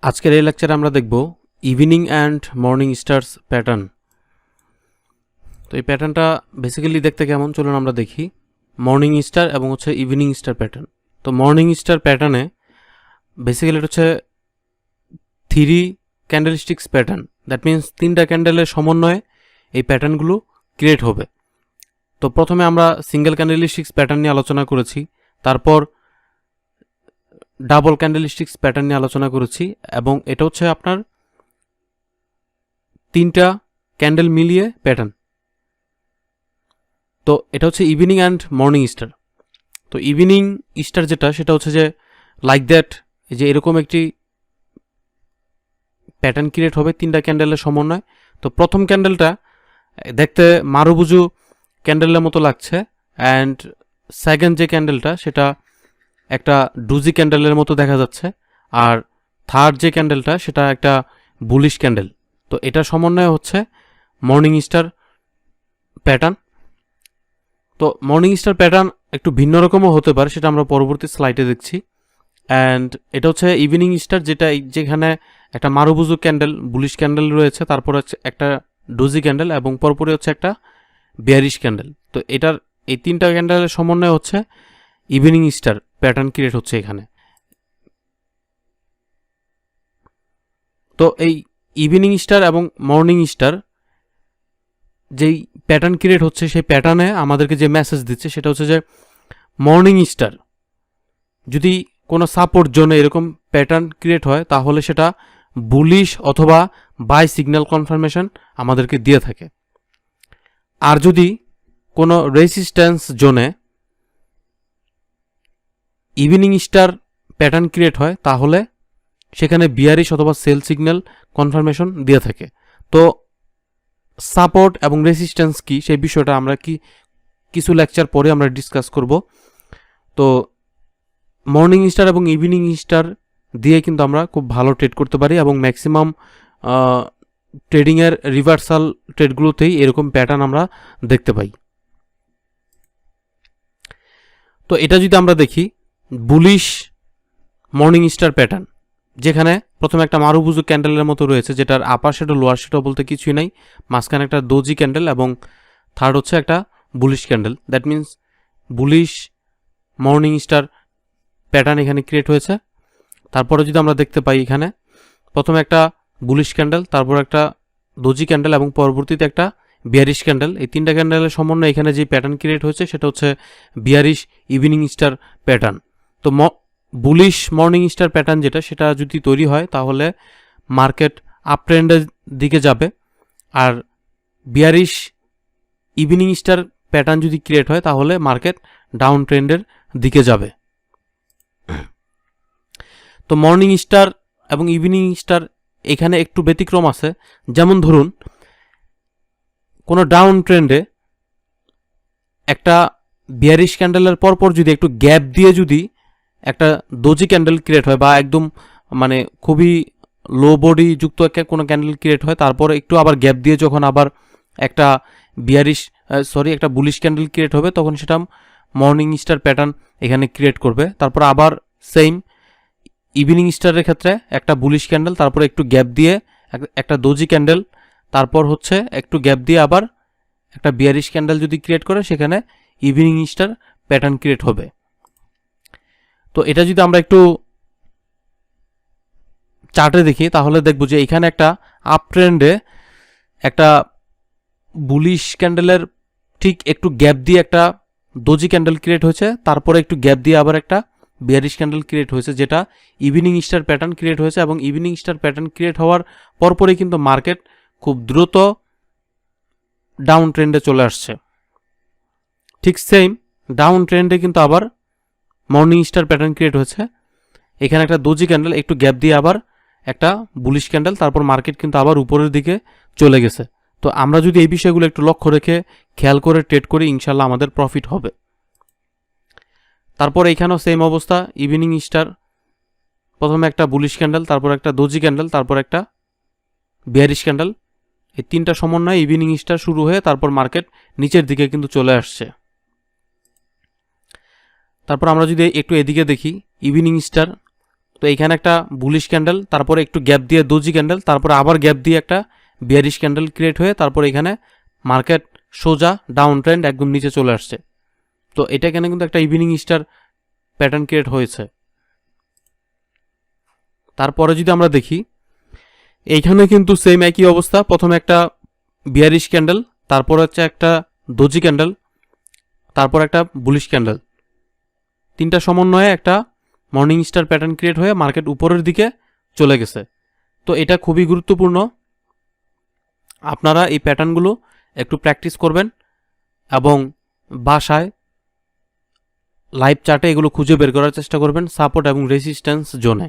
আজকের এই লেকচারে আমরা দেখব evening and morning stars pattern. তো এই প্যাটার্নটা বেসিক্যালি দেখতে কেমন চলুন আমরা দেখি। মর্নিং স্টার এবং হচ্ছে ইভিনিং স্টার প্যাটার্ন। তো মর্নিং স্টার প্যাটার্নে বেসিক্যালি এটা হচ্ছে 3 ক্যান্ডেলস্টিক্স প্যাটার্ন, দ্যাট মিনস 3টা ক্যান্ডেলের সমন্বয়ে এই প্যাটার্নগুলো ক্রিয়েট হবে। তো প্রথমে আমরা সিঙ্গেল ক্যান্ডেলস্টিক্স প্যাটার্ন নিয়ে আলোচনা করেছি, তারপর ডাবল ক্যান্ডেলস্টিক্স প্যাটার্ন নিয়ে আলোচনা করেছি, এবং এটা হচ্ছে আপনার 3টা ক্যান্ডেল মিলিয়ে প্যাটার্ন। তো এটা হচ্ছে ইভিনিং অ্যান্ড মর্নিং স্টার। তো ইভিনিং স্টার যেটা সেটা হচ্ছে যে লাইক দ্যাট, যে এরকম একটি প্যাটার্ন ক্রিয়েট হবে 3টা ক্যান্ডেলের সমন্বয়। তো প্রথম ক্যান্ডেলটা দেখতে মারুবুজু ক্যান্ডেলের মতো লাগছে, অ্যান্ড সেকেন্ড যে ক্যান্ডেলটা সেটা একটা ডুজি ক্যান্ডেলের মতো দেখা যাচ্ছে, আর থার্ড যে ক্যান্ডেলটা সেটা একটা বুলিশ ক্যান্ডেল। তো এটা সমন্বয় হচ্ছে মর্নিং স্টার প্যাটার্ন। তো মর্নিং স্টার প্যাটার্ন একটু ভিন্ন রকমও হতে পারে, সেটা আমরা পরবর্তী স্লাইডে দেখছি। অ্যান্ড এটা হচ্ছে ইভিনিং স্টার, যেটা যেখানে একটা মারুবুজু ক্যান্ডেল, বুলিশ ক্যান্ডেল রয়েছে, তারপর হচ্ছে একটা ডুজি ক্যান্ডেল, এবং পরপরই হচ্ছে একটা বেয়ারিশ ক্যান্ডেল। তো এটার এই 3টা ক্যান্ডেলের সমন্বয় হচ্ছে ইভিনিং স্টার প্যাটার্ন ক্রিয়েট হচ্ছে এখানে। তো এই ইভিনিং স্টার এবং মর্নিং স্টার যেই প্যাটার্ন ক্রিয়েট হচ্ছে, সেই প্যাটার্নে আমাদেরকে যে মেসেজ দিচ্ছে সেটা হচ্ছে যে মর্নিং স্টার যদি কোনো সাপোর্ট জোনে এরকম প্যাটার্ন ক্রিয়েট হয় তাহলে সেটা বুলিশ অথবা বাই সিগন্যাল কনফার্মেশন আমাদেরকে দিয়ে থাকে। আর যদি কোনো রেজিস্ট্যান্স জোনে ইভিনিং স্টার প্যাটার্ন ক্রিয়েট হয় তাহলে সেখানে বিয়ারিশ অথবা সেল সিগন্যাল কনফার্মেশন দিয়ে থাকে। তো সাপোর্ট এবং রেজিস্ট্যান্স কি সেই বিষয়টা আমরা কিছু লেকচার পরে আমরা ডিসকাস করব। তো মর্নিং স্টার এবং ইভিনিং স্টার দিয়ে কিন্তু আমরা খুব ভালো ট্রেড করতে পারি, এবং ম্যাক্সিমাম ট্রেডিংয়ের রিভার্সাল ট্রেডগুলোতেই এরকম প্যাটার্ন আমরা দেখতে পাই। তো এটা যদি আমরা দেখি বুলিশ মর্নিং স্টার প্যাটার্ন, যেখানে প্রথমে একটা মারুবুজু ক্যান্ডেলের মতো রয়েছে, যেটার আপার শেডো লোয়ার শেডো বলতে কিছুই নাই, মাঝখানে একটা দোজি ক্যান্ডেল, এবং থার্ড হচ্ছে একটা bullish candle. That means bullish morning star pattern এখানে ক্রিয়েট হয়েছে। তারপরে যদি আমরা দেখতে পাই এখানে প্রথমে একটা বুলিশ ক্যান্ডেল, তারপর একটা দোজি ক্যান্ডেল, এবং পরবর্তীতে একটা বিয়ারিশ ক্যান্ডেল। এই 3টা ক্যান্ডেলের সমন্বয়ে এখানে যে প্যাটার্ন ক্রিয়েট হয়েছে সেটা হচ্ছে বিয়ারিশ ইভিনিং স্টার প্যাটার্ন। তো বুলিশ মর্নিং স্টার প্যাটার্ন যেটা, সেটা যদি তৈরি হয় তাহলে মার্কেট আপ ট্রেন্ডের দিকে যাবে, আর বিয়ারিশ ইভিনিং স্টার প্যাটার্ন যদি ক্রিয়েট হয় তাহলে মার্কেট ডাউন ট্রেন্ডের দিকে যাবে। তো মর্নিং স্টার এবং ইভিনিং স্টার এখানে একটু ব্যতিক্রম আছে। যেমন ধরুন কোনো ডাউন ট্রেন্ডে একটা বিয়ারিশ ক্যান্ডেলের পরপর যদি একটু গ্যাপ দিয়ে যদি একটা দোজি ক্যান্ডেল ক্রিয়েট হয়, বা একদম মানে খুবই লো বডি যুক্ত কোনো ক্যান্ডেল ক্রিয়েট হয়, তারপর একটু আবার গ্যাপ দিয়ে যখন আবার একটা একটা বুলিশ ক্যান্ডেল ক্রিয়েট হবে, তখন সেটা মর্নিং স্টার প্যাটার্ন এখানে ক্রিয়েট করবে। তারপর আবার সেম ইভিনিং স্টারের ক্ষেত্রে একটা বুলিশ ক্যান্ডেল, তারপরে একটু গ্যাপ দিয়ে একটা দোজি ক্যান্ডেল, তারপর হচ্ছে একটু গ্যাপ দিয়ে আবার একটা বিয়ারিশ ক্যান্ডেল যদি ক্রিয়েট করে, সেখানে ইভিনিং স্টার প্যাটার্ন ক্রিয়েট হবে। তো এটা যদি আমরা একটু চার্টে দেখি তাহলে দেখব যে এখানে একটা আপ ট্রেন্ডে একটা বুলিশ ক্যান্ডেলের ঠিক একটু গ্যাপ দিয়ে একটা দোজি ক্যান্ডেল ক্রিয়েট হয়েছে, তারপরে একটু গ্যাপ দিয়ে আবার একটা বিয়ারিশ ক্যান্ডেল ক্রিয়েট হয়েছে, যেটা ইভিনিং স্টার প্যাটার্ন ক্রিয়েট হয়েছে। এবং ইভিনিং স্টার প্যাটার্ন ক্রিয়েট হওয়ার পরপরই কিন্তু মার্কেট খুব দ্রুত ডাউন ট্রেন্ডে চলে আসছে। ঠিক সেম ডাউন ট্রেন্ডে কিন্তু আবার মর্নিং স্টার প্যাটার্ন ক্রিয়েট হয়েছে। এখানে একটা দোজি ক্যান্ডেল, একটু গ্যাপ দিয়ে আবার একটা বুলিশ ক্যান্ডেল, তারপর মার্কেট কিন্তু আবার উপরের দিকে চলে গেছে। তো আমরা যদি এই বিষয়গুলো একটু লক্ষ্য রেখে খেয়াল করে ট্রেড করি, ইনশাল্লাহ আমাদের প্রফিট হবে। তারপর এইখানেও সেম অবস্থা, ইভিনিং স্টার প্রথমে একটা বুলিশ ক্যান্ডেল, তারপর একটা দোজি ক্যান্ডেল, তারপর একটা বিয়ারিশ ক্যান্ডেল। এই 3টা সমন্বয়ে ইভিনিং স্টার শুরু হয়ে তারপর মার্কেট নিচের দিকে কিন্তু চলে আসছে। তারপর আমরা যদি একটু এদিকে দেখি, ইভিনিং স্টার তো এইখানে একটা বুলিশ ক্যান্ডেল, তারপরে একটু গ্যাপ দিয়ে ডোজি ক্যান্ডেল, তারপরে আবার গ্যাপ দিয়ে একটা বিয়ারিশ ক্যান্ডেল ক্রিয়েট হয়ে তারপর এখানে মার্কেট সোজা ডাউন ট্রেন্ড একদম নিচে চলে আসছে। তো এটা এখানে কিন্তু একটা ইভিনিং স্টার প্যাটার্ন ক্রিয়েট হয়েছে। তারপরে যদি আমরা দেখি এইখানে কিন্তু সেম একই অবস্থা, প্রথমে একটা বিয়ারিশ ক্যান্ডেল, তারপর হচ্ছে একটা ডোজি ক্যান্ডেল, তারপর একটা বুলিশ ক্যান্ডেল, তিনটা সমন্বয়ে একটা মর্নিং স্টার প্যাটার্ন ক্রিয়েট হয়ে মার্কেট উপরের দিকে চলে গেছে। তো এটা খুবই গুরুত্বপূর্ণ, আপনারা এই প্যাটার্নগুলো একটু প্র্যাকটিস করবেন এবং বাসায় লাইভ চার্টে এগুলো খুঁজে বের করার চেষ্টা করবেন সাপোর্ট এবং রেজিস্ট্যান্স জোনে।